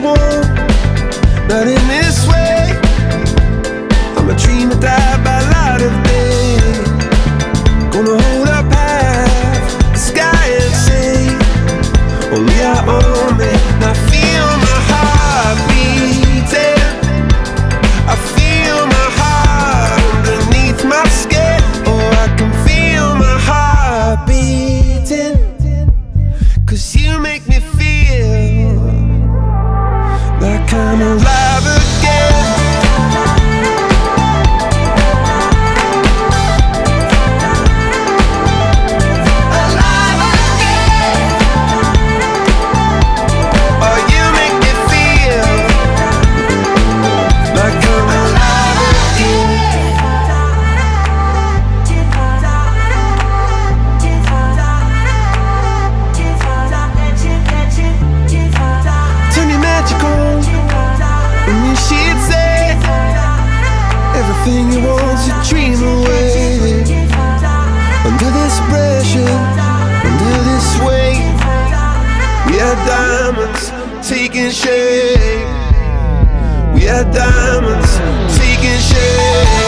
won't, not in this way. I'm a dreamer died by light of day. Gonna hold up half the sky and say, only I own it. And I feel my heart beating, I feel my heart underneath my skin. Oh, I can feel my heart beating, 'cause you make me feel like I'm alive again. Alive again. Oh, you make me feel like I'm alive again. Turn your magic on, and you she'd say everything you want to dream away. Under this pressure, under this weight, we are diamonds taking shape. We are diamonds taking shape.